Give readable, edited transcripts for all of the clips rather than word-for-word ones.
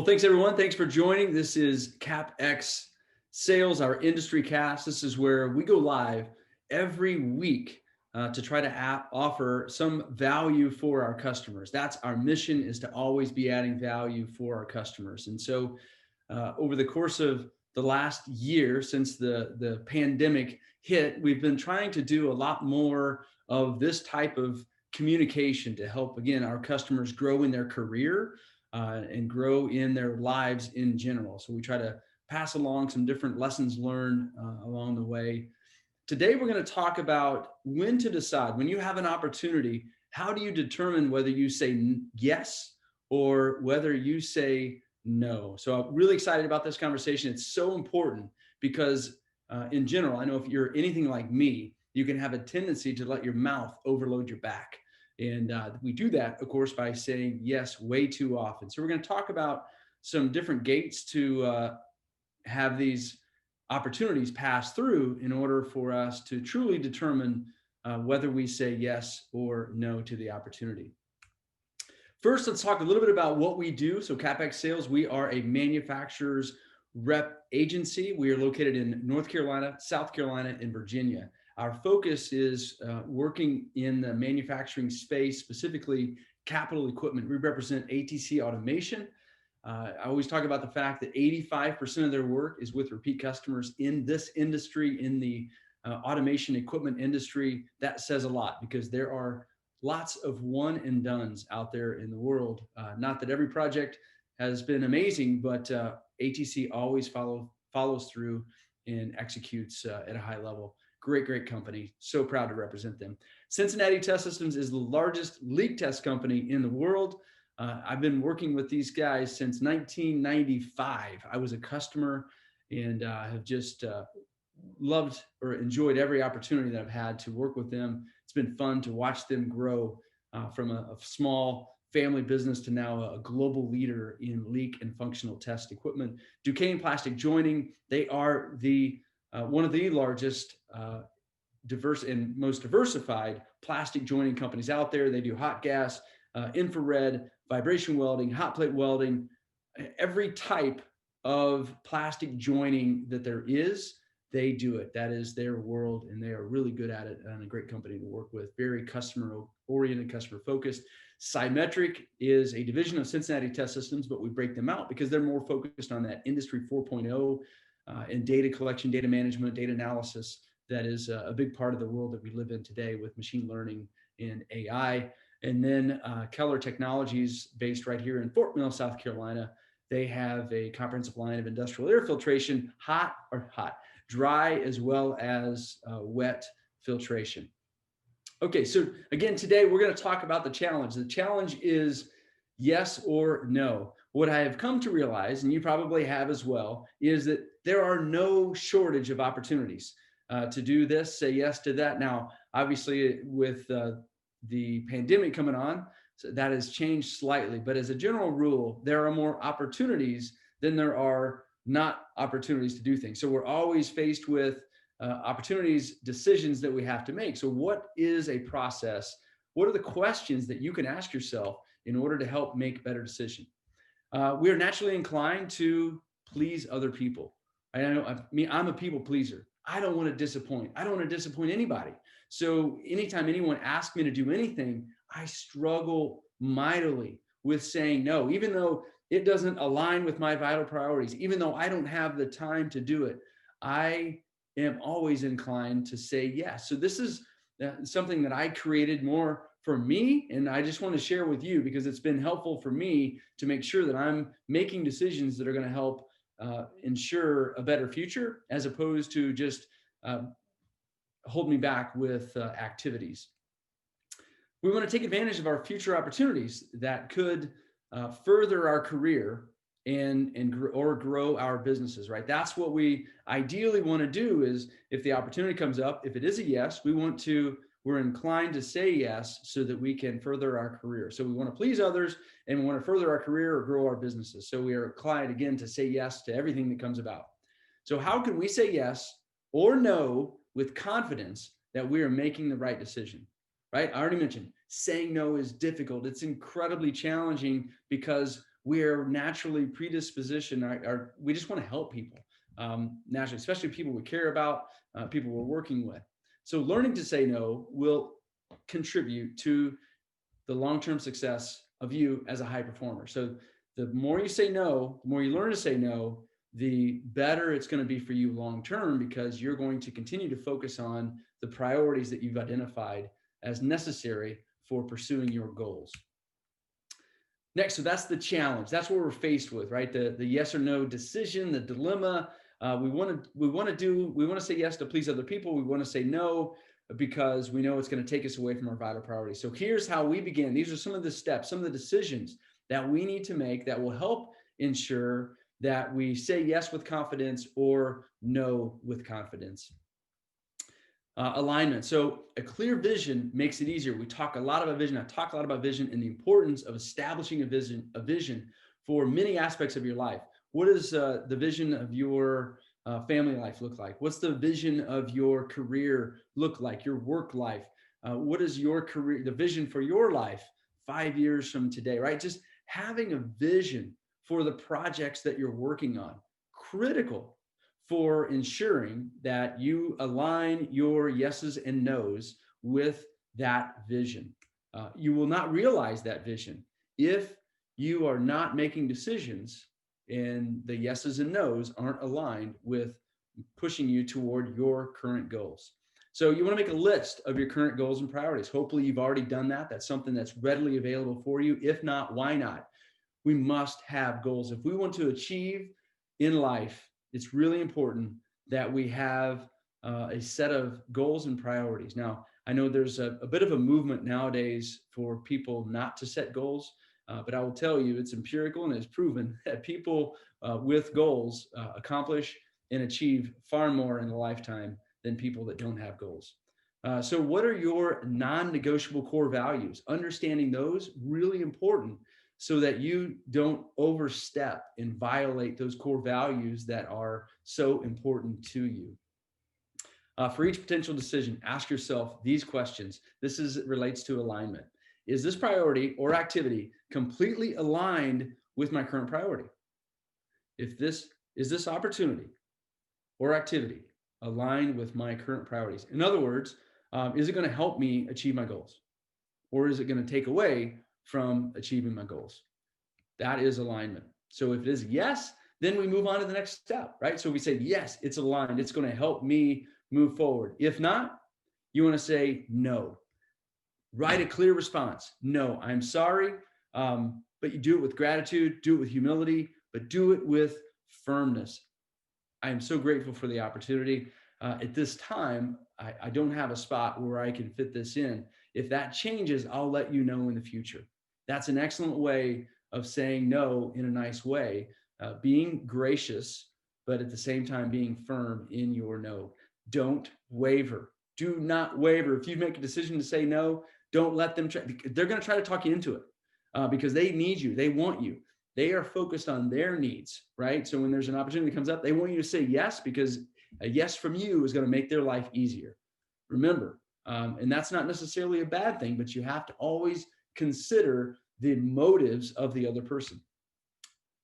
Well, thanks everyone. Thanks for joining. This is CapEx Sales, our industry cast. This is where we go live every week to try to offer some value for our customers. That's our mission, is to always be adding value for our customers. And so over the course of the last year, since the pandemic hit, we've been trying to do a lot more of this type of communication to help, again, our customers grow in their career and grow in their lives in general. So we try to pass along some different lessons learned along the way. Today, we're going to talk about when to decide. When you have an opportunity, how do you determine whether you say yes or whether you say no? So I'm really excited about this conversation. It's so important because in general, I know if you're anything like me, you can have a tendency to let your mouth overload your back. And we do that, of course, by saying yes way too often. So we're going to talk about some different gates to have these opportunities pass through in order for us to truly determine whether we say yes or no to the opportunity. First, let's talk a little bit about what we do. So CapEx Sales, we are a manufacturer's rep agency. We are located in North Carolina, South Carolina, and Virginia. Our focus is working in the manufacturing space, specifically capital equipment. We represent ATC Automation. I always talk about the fact that 85% of their work is with repeat customers in this industry, in the automation equipment industry. That says a lot because there are lots of one and dones out there in the world. Not that every project has been amazing, but ATC always follows through and executes at a high level. Great company. So proud to represent them. Cincinnati Test Systems is the largest leak test company in the world. I've been working with these guys since 1995. I was a customer and have just loved or enjoyed every opportunity that I've had to work with them. It's been fun to watch them grow from a small family business to now a global leader in leak and functional test equipment. Duquesne Plastic Joining, they are one of the largest diverse and most diversified plastic joining companies out there. They do hot gas, infrared, vibration welding, hot plate welding, every type of plastic joining that there is, they do it. That is their world, and they are really good at it and a great company to work with. Very customer-oriented, customer-focused. Symetric is a division of Cincinnati Test Systems, but we break them out because they're more focused on that Industry 4.0 and data collection, data management, data analysis. That is a big part of the world that we live in today with machine learning and AI. And then Keller Technologies, based right here in Fort Mill, South Carolina. They have a comprehensive line of industrial air filtration, dry, as well as wet filtration. Okay, so again, today we're going to talk about the challenge. The challenge is yes or no. What I have come to realize, and you probably have as well, is that there are no shortage of opportunities to do this, say yes to that. Now, obviously, with the pandemic coming on, so that has changed slightly. But as a general rule, there are more opportunities than there are not opportunities to do things. So we're always faced with opportunities, decisions that we have to make. So what is a process? What are the questions that you can ask yourself in order to help make better decisions? We are naturally inclined to please other people. I'm a people pleaser. I don't want to disappoint. I don't want to disappoint anybody. So anytime anyone asks me to do anything, I struggle mightily with saying no, even though it doesn't align with my vital priorities, even though I don't have the time to do it. I am always inclined to say yes. So this is something that I created more for me, and I just want to share with you because it's been helpful for me to make sure that I'm making decisions that are going to help ensure a better future, as opposed to just hold me back with activities. We want to take advantage of our future opportunities that could further our career or grow our businesses, right? That's what we ideally want to do. Is if the opportunity comes up, if it is a yes, we're inclined to say yes so that we can further our career. So we want to please others and we want to further our career or grow our businesses. So we are inclined, again, to say yes to everything that comes about. So how can we say yes or no with confidence that we are making the right decision, right? I already mentioned saying no is difficult. It's incredibly challenging because we're naturally predispositioned. We just want to help people naturally, especially people we care about, people we're working with. So learning to say no will contribute to the long-term success of you as a high performer. So the more you say no, the more you learn to say no, the better it's going to be for you long-term, because you're going to continue to focus on the priorities that you've identified as necessary for pursuing your goals. Next, so that's the challenge. That's what we're faced with, right? The yes or no decision, the dilemma. We want to say yes to please other people. We want to say no because we know it's going to take us away from our vital priorities. So here's how we begin. These are some of the steps, some of the decisions that we need to make that will help ensure that we say yes with confidence or no with confidence. Alignment. So a clear vision makes it easier. We talk a lot about vision. I talk a lot about vision and the importance of establishing a vision for many aspects of your life. What does the vision of your family life look like? What's the vision of your career look like? Your work life? What is your career, the vision for your life 5 years from today, right? Just having a vision for the projects that you're working on, critical for ensuring that you align your yeses and nos with that vision. You will not realize that vision if you are not making decisions and the yeses and nos aren't aligned with pushing you toward your current goals. So you want to make a list of your current goals and priorities. Hopefully you've already done that. That's something that's readily available for you. If not, why not? We must have goals. If we want to achieve in life, it's really important that we have a set of goals and priorities. Now, I know there's a bit of a movement nowadays for people not to set goals, but I will tell you it's empirical and it's proven that people with goals accomplish and achieve far more in a lifetime than people that don't have goals. So what are your non-negotiable core values? Understanding those, really important, so that you don't overstep and violate those core values that are so important to you. For each potential decision, ask yourself these questions. This relates to alignment. Is this priority or activity completely aligned with my current priority? Is this opportunity or activity aligned with my current priorities? In other words, is it going to help me achieve my goals? Or is it going to take away from achieving my goals? That is alignment. So if it is yes, then we move on to the next step, right? So we say, yes, it's aligned. It's going to help me move forward. If not, you want to say no. Write a clear response. No, I'm sorry. But you do it with gratitude, do it with humility, but do it with firmness. I am so grateful for the opportunity. At this time, I don't have a spot where I can fit this in. If that changes, I'll let you know in the future. That's an excellent way of saying no in a nice way, being gracious, but at the same time being firm in your no. Don't waver. Do not waver. If you make a decision to say no, don't let them try. They're going to try to talk you into it because they need you. They want you. They are focused on their needs, right? So when there's an opportunity that comes up, they want you to say yes, because a yes from you is going to make their life easier. Remember, and that's not necessarily a bad thing, but you have to always consider the motives of the other person.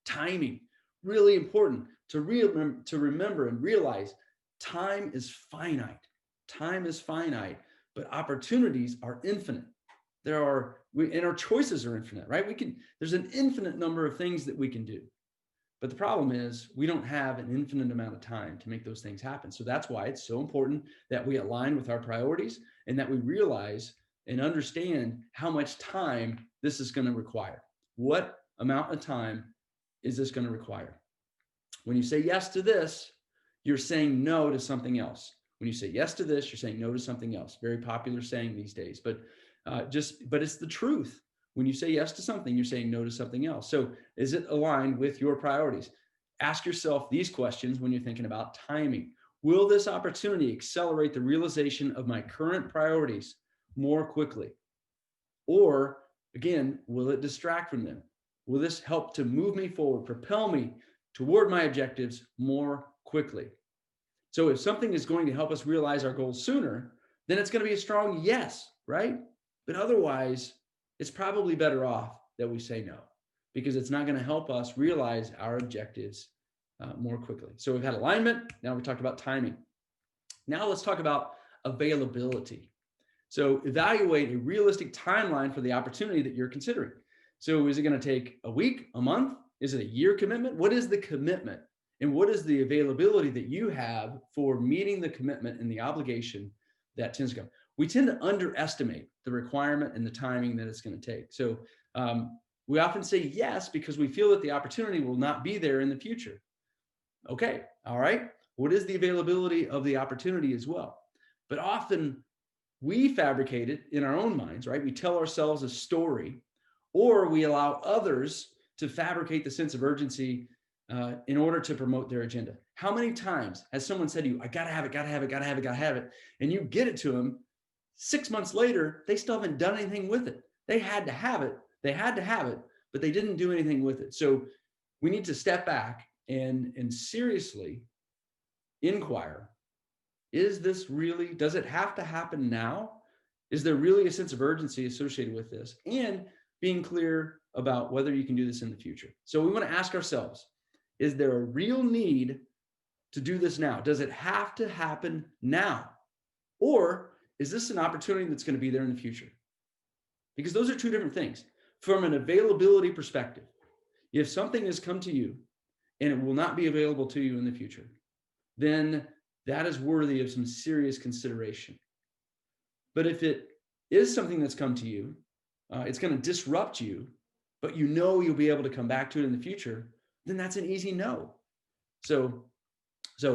Timing, really important to remember and realize. Time is finite. Time is finite, but opportunities are infinite. And our choices are infinite, right? There's an infinite number of things that we can do. But the problem is we don't have an infinite amount of time to make those things happen. So that's why it's so important that we align with our priorities and that we realize and understand how much time this is going to require. What amount of time is this going to require? When you say yes to this, you're saying no to something else. When you say yes to this, you're saying no to something else. Very popular saying these days, but it's the truth. When you say yes to something, you're saying no to something else. So is it aligned with your priorities? Ask yourself these questions when you're thinking about timing. Will this opportunity accelerate the realization of my current priorities more quickly? Or again, will it distract from them? Will this help to move me forward, propel me toward my objectives more quickly? So if something is going to help us realize our goals sooner, then it's going to be a strong yes, right? But otherwise, it's probably better off that we say no, because it's not going to help us realize our objectives more quickly. So we've had alignment. Now we talked about timing. Now let's talk about availability. So evaluate a realistic timeline for the opportunity that you're considering. So is it going to take a week, a month? Is it a year commitment? What is the commitment? And what is the availability that you have for meeting the commitment and the obligation that tends to come? We tend to underestimate the requirement and the timing that it's going to take. So we often say yes because we feel that the opportunity will not be there in the future. Okay, all right. What is the availability of the opportunity as well? But often we fabricate it in our own minds, right? We tell ourselves a story, or we allow others to fabricate the sense of urgency in order to promote their agenda. How many times has someone said to you, I gotta have it, gotta have it, gotta have it, gotta have it, and you get it to them, 6 months later, they still haven't done anything with it. They had to have it, but they didn't do anything with it. So we need to step back and seriously inquire, is this really, does it have to happen now? Is there really a sense of urgency associated with this? And being clear about whether you can do this in the future. So we want to ask ourselves, is there a real need to do this now? Does it have to happen now? Or is this an opportunity that's going to be there in the future? Because those are two different things. From an availability perspective, if something has come to you and it will not be available to you in the future, then that is worthy of some serious consideration. But if it is something that's come to you, it's going to disrupt you, but you know you'll be able to come back to it in the future, then that's an easy no. So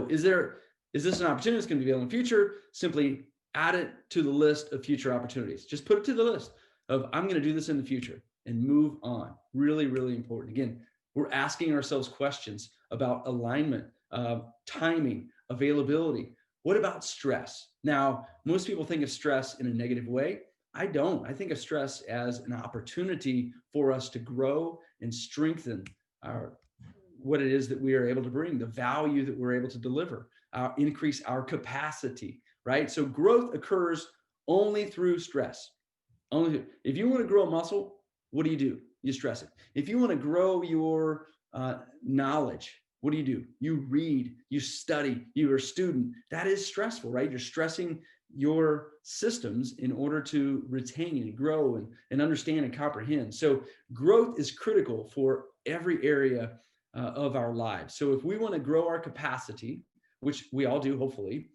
is this an opportunity that's going to be available in the future? Simply add it to the list of future opportunities. Just put it to the list of, I'm going to do this in the future, and move on. Really, really important. Again, we're asking ourselves questions about alignment, timing, availability. What about stress? Now, most people think of stress in a negative way. I don't. I think of stress as an opportunity for us to grow and strengthen what it is that we are able to bring, the value that we're able to deliver, increase our capacity, right? So growth occurs only through stress. If you want to grow a muscle, what do? You stress it. If you want to grow your knowledge, what do? You read, you study, you're a student. That is stressful, right? You're stressing your systems in order to retain and grow and understand and comprehend. So growth is critical for every area of our lives. So if we want to grow our capacity, which we all do, hopefully,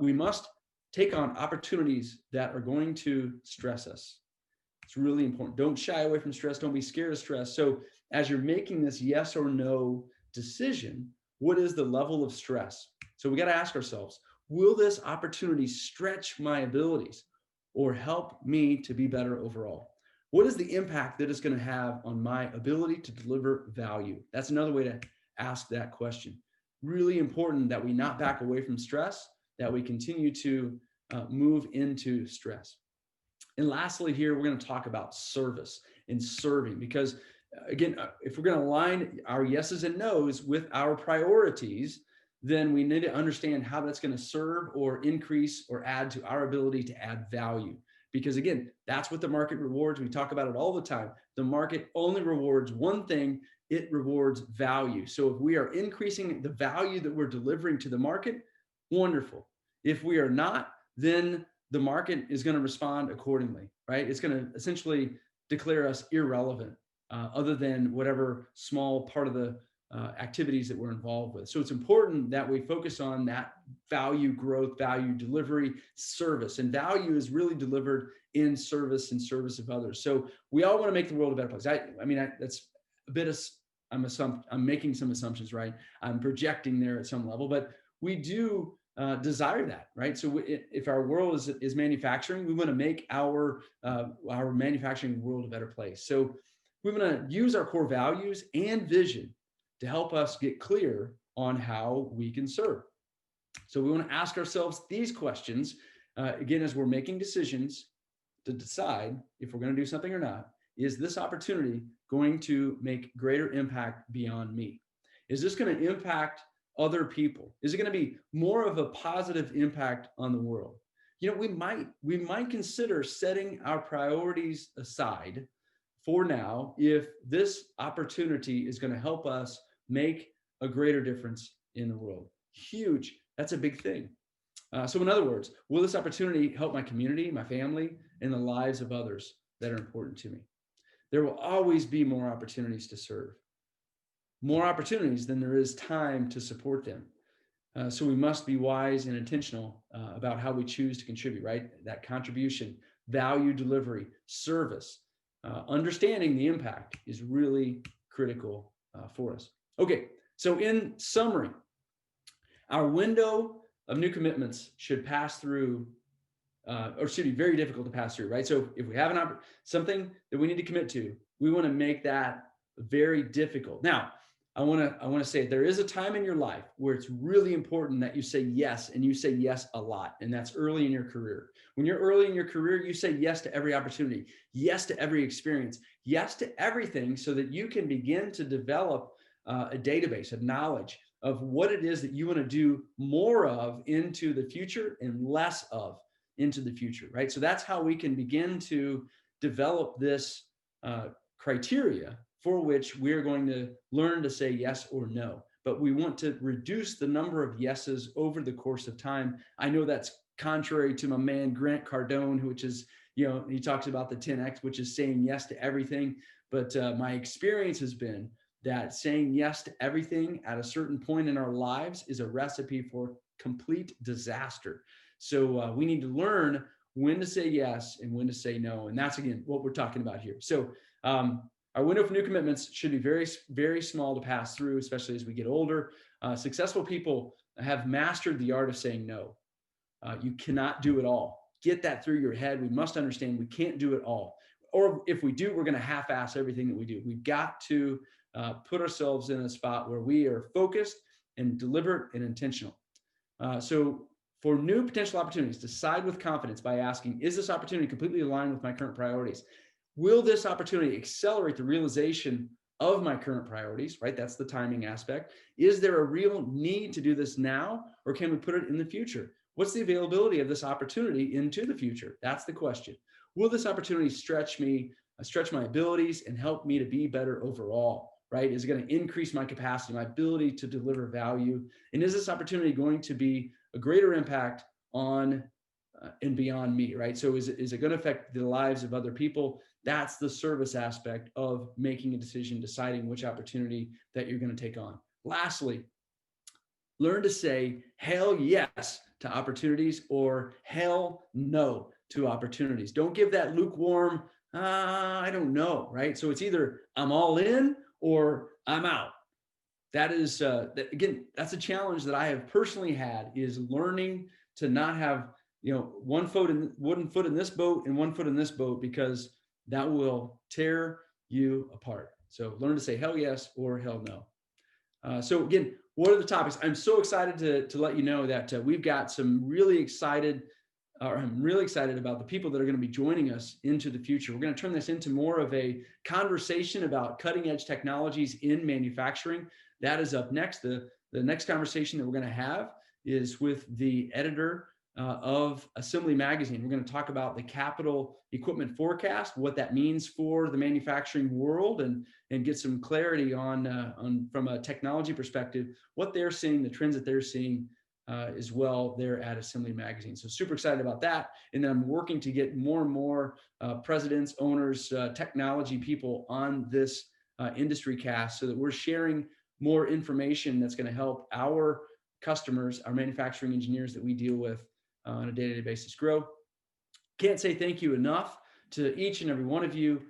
we must take on opportunities that are going to stress us. It's really important. Don't shy away from stress. Don't be scared of stress. So as you're making this yes or no decision, what is the level of stress? So we got to ask ourselves, will this opportunity stretch my abilities or help me to be better overall? What is the impact that it's going to have on my ability to deliver value? That's another way to ask that question. Really important that we not back away from stress, that we continue to move into stress. And lastly, here, we're going to talk about service and serving, because again, if we're going to align our yeses and nos with our priorities, then we need to understand how that's going to serve or increase or add to our ability to add value. Because again, that's what the market rewards. We talk about it all the time. The market only rewards one thing. It rewards value. So if we are increasing the value that we're delivering to the market, wonderful. If we are not, then the market is going to respond accordingly, right? It's going to essentially declare us irrelevant, other than whatever small part of the activities that we're involved with. So it's important that we focus on that value growth, value delivery, service. And value is really delivered in service and service of others. So we all want to make the world a better place. That's a bit of, I'm making some assumptions, right? I'm projecting there at some level, but we do desire that, right? So if our world is manufacturing, we want to make our manufacturing world a better place. So we want to use our core values and vision to help us get clear on how we can serve. So we want to ask ourselves these questions, again, as we're making decisions to decide if we're going to do something or not. Is this opportunity going to make greater impact beyond me? Is this going to impact other people? Is it going to be more of a positive impact on the world? You know, we might consider setting our priorities aside for now if this opportunity is going to help us make a greater difference in the world. Huge. That's a big thing. So in other words, will this opportunity help my community, my family, and the lives of others that are important to me? There will always be more opportunities to serve, more opportunities than there is time to support them. So we must be wise and intentional about how we choose to contribute, right? That contribution, value delivery, service, understanding the impact is really critical for us. Okay, so in summary, our window of new commitments should pass through, or should be very difficult to pass through, right? So if we have something that we need to commit to, we want to make that very difficult. Now, I want to say there is a time in your life where it's really important that you say yes, and you say yes a lot, and that's early in your career. When you're early in your career, you say yes to every opportunity, yes to every experience, yes to everything, so that you can begin to develop a database of knowledge of what it is that you want to do more of into the future and less of into the future, right? So that's how we can begin to develop this criteria for which we're going to learn to say yes or no. But we want to reduce the number of yeses over the course of time. I know that's contrary to my man, Grant Cardone, which is, he talks about the 10X, which is saying yes to everything. But my experience has been that saying yes to everything at a certain point in our lives is a recipe for complete disaster. So we need to learn when to say yes and when to say no. And that's, again, what we're talking about here. So our window for new commitments should be very, very small to pass through, especially as we get older. Successful people have mastered the art of saying no. You cannot do it all. Get that through your head. We must understand we can't do it all. Or if we do, we're going to half-ass everything that we do. We've got to put ourselves in a spot where we are focused and deliberate and intentional. So for new potential opportunities, decide with confidence by asking, is this opportunity completely aligned with my current priorities? Will this opportunity accelerate the realization of my current priorities, right? That's the timing aspect. Is there a real need to do this now, or can we put it in the future? What's the availability of this opportunity into the future? That's the question. Will this opportunity stretch my abilities and help me to be better overall, right? Is it going to increase my capacity, my ability to deliver value? And is this opportunity going to be a greater impact on and beyond me, right? So is it going to affect the lives of other people? That's the service aspect of making a decision, deciding which opportunity that you're going to take on. Lastly, learn to say hell yes to opportunities or hell no to opportunities. Don't give that lukewarm, I don't know, right? So it's either I'm all in or I'm out. That is, again, that's a challenge that I have personally had, is learning to not have, one foot in this boat and one foot in this boat, because that will tear you apart. So learn to say hell yes or hell no. So again, what are the topics? I'm so excited to let you know that we've got some really excited, I'm really excited about the people that are going to be joining us into the future. We're going to turn this into more of a conversation about cutting edge technologies in manufacturing. That is up next. The next conversation that we're going to have is with the editor of Assembly Magazine. We're going to talk about the capital equipment forecast, what that means for the manufacturing world, and get some clarity on from a technology perspective, what they're seeing, the trends that they're seeing as well there at Assembly Magazine. So super excited about that. And then I'm working to get more and more presidents, owners, technology people on this IndustryCast, so that we're sharing more information that's going to help our customers, our manufacturing engineers that we deal with on a day-to-day basis grow. Can't say thank you enough to each and every one of you.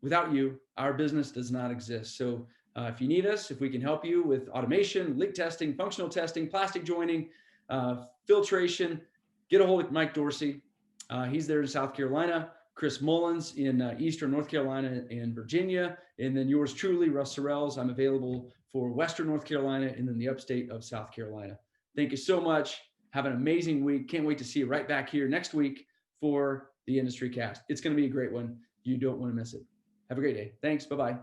Without you, our business does not exist. So if you need us, if we can help you with automation, leak testing, functional testing, plastic joining, filtration, get a hold of Mike Dorsey. He's there in South Carolina. Chris Mullins in Eastern North Carolina and Virginia. And then yours truly, Russ Sorrells. I'm available for Western North Carolina and then the upstate of South Carolina. Thank you so much. Have an amazing week. Can't wait to see you right back here next week for the IndustryCast. It's going to be a great one. You don't want to miss it. Have a great day. Thanks. Bye-bye.